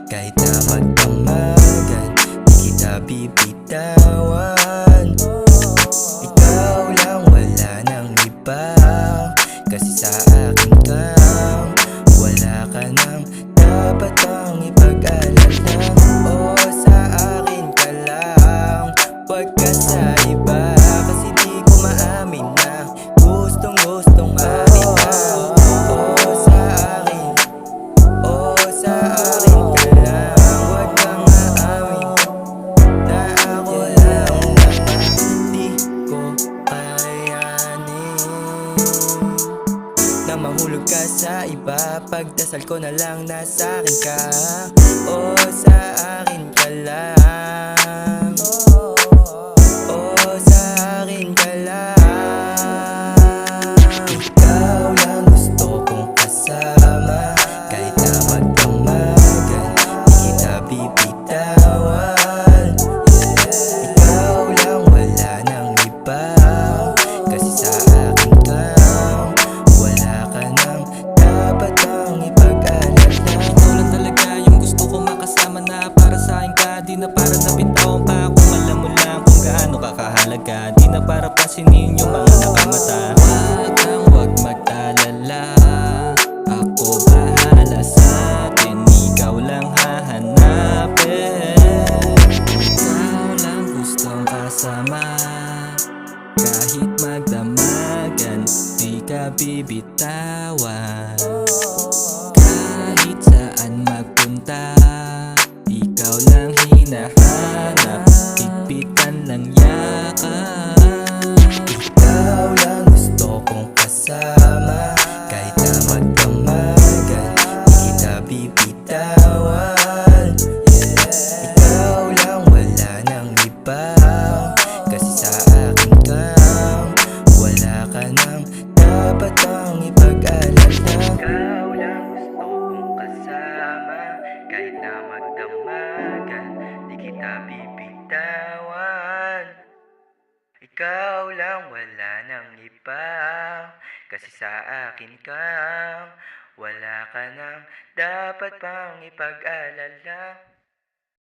Kahit na magdamagan, di kita bibitawan. Ikaw lang, wala nang iba. Kasi sa akin ka, wala ka nang dapat pang ipag-alala. O sa akin ka lang, wag ka sa iba. Kasi di ko maamin na gustong amin na. O sa akin, o sa akin ka lang, wag kang aamin na ako lang di ko kayanin na mahulog ka sa iba. Pagdasal ko na lang na sa akin ka, o sa akin ka lang, o sa akin ka lang. Ikaw lang gusto kong kasama. Kahit na magdamagan, di kita bibitawan. Ikaw lang, wala nang iba. Kasi sa akin ka, wala ka nang dapat pang ipag-alala. Ikaw lang talaga yung gusto ko makasama, na para sa akin ka, di na para na bitawan pa. Kung alam mo lang kung gaano ka kahalaga, di na para pasinin yung mga nakamata. Wag kang wag mag-alala, ako bahala sa atin, ikaw lang hahanapin. Ikaw lang gustong kasama, kahit magdamagan, di ka bibitawan. Kahit saan magpunta, ikaw lang hinahanap, higpitan lang yakap. Ikaw lang gusto kong kasama. Kahit na magdamagan, di kita bibitawan. Ikaw lang, wala nang iba. Kasi sa akin ka, wala ka nang dapat pang ipag-alala. Ikaw lang gusto kong kasama. Kahit na magdamagan, di kita bibitawan. Ikaw lang, wala nang iba. Kasi sa akin ka, wala ka nang dapat pang ipag-alala.